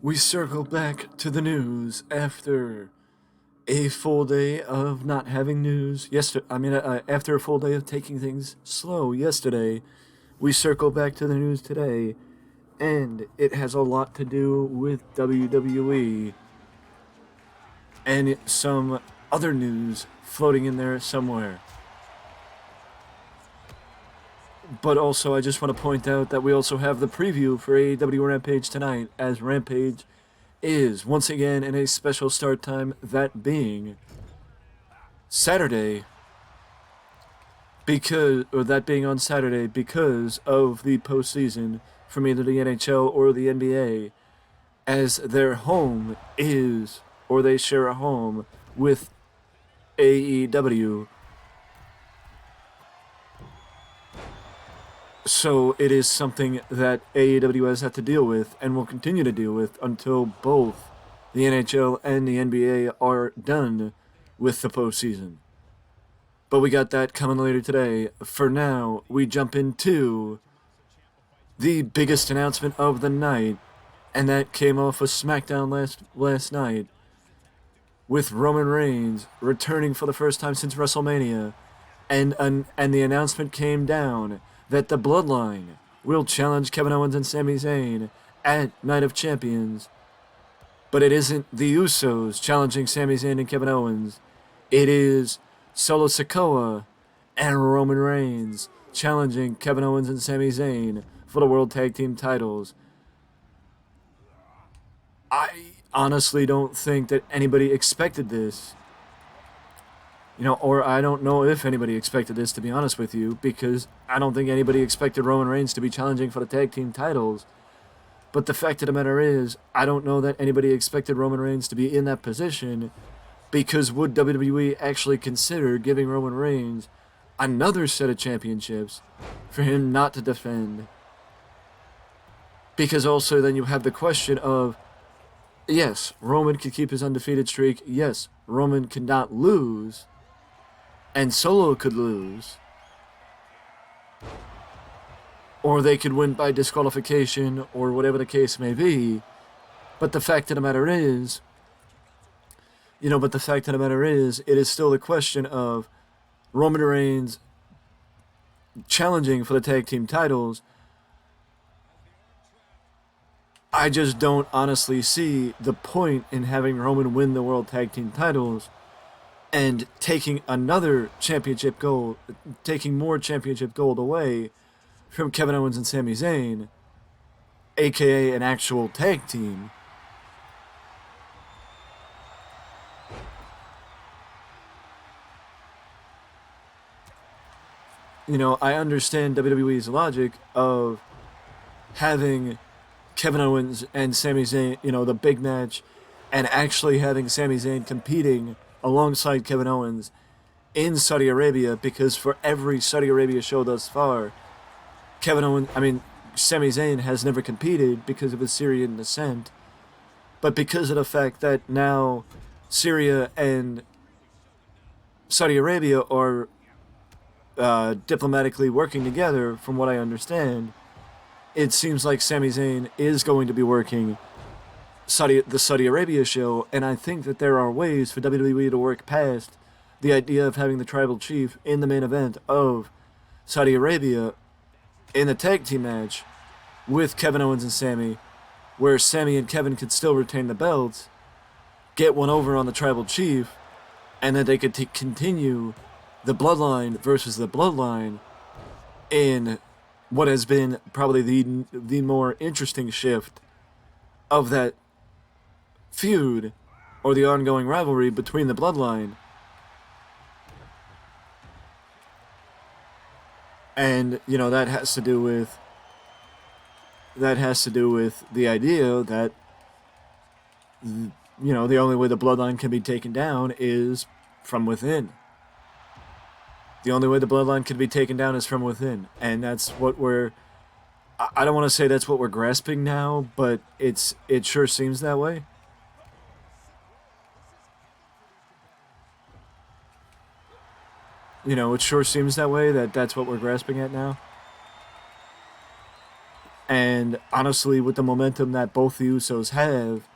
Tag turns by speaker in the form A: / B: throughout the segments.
A: We circle back to the news after a full day of not having news. After a full day of taking things slow yesterday, we circle back to the news today, and it has a lot to do with WWE and some other news floating in there somewhere. But also, I just want to point out that we also have the preview for AEW Rampage tonight, as Rampage is once again in a special start time, that being Saturday, that being on Saturday because of the postseason from either the NHL or the NBA, as their home is, or they share a home with AEW. So it is something that AEW has had to deal with and will continue to deal with until both the NHL and the NBA are done with the postseason. But we got that coming later today. For now, we jump into the biggest announcement of the night, and that came off of SmackDown last night, with Roman Reigns returning for the first time since WrestleMania, and the announcement came down that the Bloodline will challenge Kevin Owens and Sami Zayn at Night of Champions. But it isn't the Usos challenging Sami Zayn and Kevin Owens. It is Solo Sikoa and Roman Reigns challenging Kevin Owens and Sami Zayn for the World Tag Team titles. I honestly don't think that anybody expected this. Or I don't know if anybody expected this, to be honest with you, because I don't think anybody expected Roman Reigns to be challenging for the tag team titles. But the fact of the matter is, I don't know that anybody expected Roman Reigns to be in that position, because would WWE actually consider giving Roman Reigns another set of championships for him not to defend? Because also then you have the question of, yes, Roman could keep his undefeated streak, yes, Roman could not lose, and Solo could lose, or they could win by disqualification, or whatever the case may be. But the fact of the matter is, it is still the question of Roman Reigns challenging for the tag team titles. I just don't honestly see the point in having Roman win the World Tag Team titles and taking more championship gold away from Kevin Owens and Sami Zayn, aka an actual tag team. I understand WWE's logic of having Kevin Owens and Sami Zayn, the big match, and actually having Sami Zayn competing alongside Kevin Owens in Saudi Arabia, because for every Saudi Arabia show thus far, Sami Zayn has never competed because of his Syrian descent, but because of the fact that now Syria and Saudi Arabia are diplomatically working together, from what I understand, it seems like Sami Zayn is going to be working the Saudi Arabia show, and I think that there are ways for WWE to work past the idea of having the tribal chief in the main event of Saudi Arabia in the tag team match with Kevin Owens and Sami, where Sami and Kevin could still retain the belts, get one over on the tribal chief, and then they could continue the Bloodline versus the Bloodline in what has been probably the more interesting shift of that feud, or the ongoing rivalry between the Bloodline. And, that has to do with the idea that, the only way the Bloodline can be taken down is from within. The only way the Bloodline can be taken down is from within. And that's what I don't want to say that's what we're grasping now, but it sure seems that way. It sure seems that way, that's what we're grasping at now. And honestly, with the momentum that both the Usos have,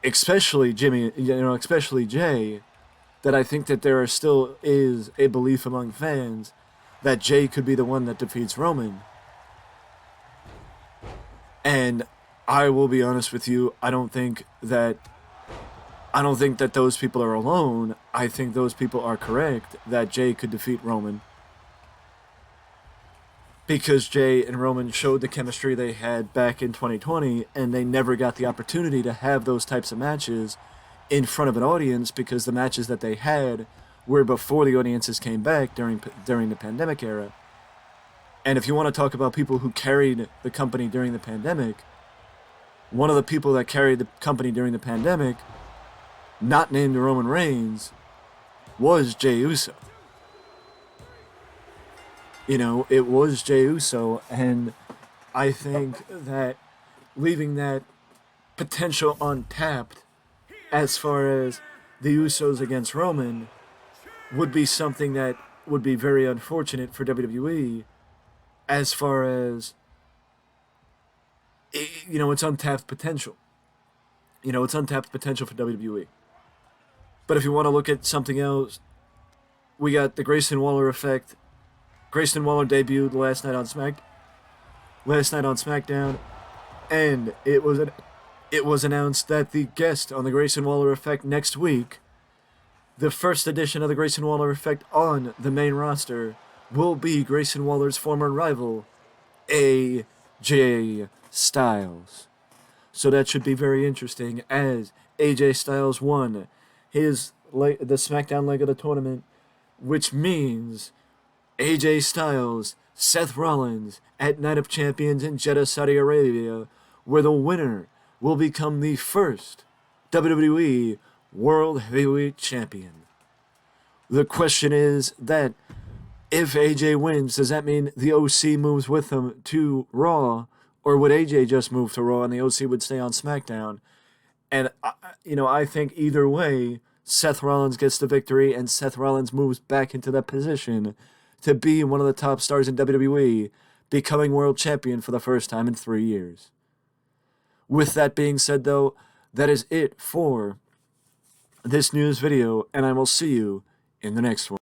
A: especially especially Jay, that I think that there still is a belief among fans that Jay could be the one that defeats Roman. And I will be honest with you, I don't think that those people are alone. I think those people are correct that Jay could defeat Roman. Because Jay and Roman showed the chemistry they had back in 2020, and they never got the opportunity to have those types of matches in front of an audience because the matches that they had were before the audiences came back during the pandemic era. And if you want to talk about people who carried the company during the pandemic, one of the people that carried the company during the pandemic, not named Roman Reigns, was Jey Uso. It was Jey Uso, and I think that leaving that potential untapped as far as the Usos against Roman would be something that would be very unfortunate for WWE as far as, it's untapped potential. It's untapped potential for WWE. But if you want to look at something else, we got the Grayson Waller effect. Grayson Waller debuted last night on SmackDown, and it was announced that the guest on the Grayson Waller effect next week, the first edition of the Grayson Waller effect on the main roster, will be Grayson Waller's former rival, AJ Styles. So that should be very interesting as AJ Styles won the SmackDown leg of the tournament, which means AJ Styles, Seth Rollins at Night of Champions in Jeddah, Saudi Arabia, where the winner will become the first WWE World Heavyweight Champion. The question is that if AJ wins, does that mean the OC moves with him to Raw, or would AJ just move to Raw and the OC would stay on SmackDown? And, I think either way, Seth Rollins gets the victory and Seth Rollins moves back into that position to be one of the top stars in WWE, becoming world champion for the first time in 3 years. With that being said, though, that is it for this news video, and I will see you in the next one.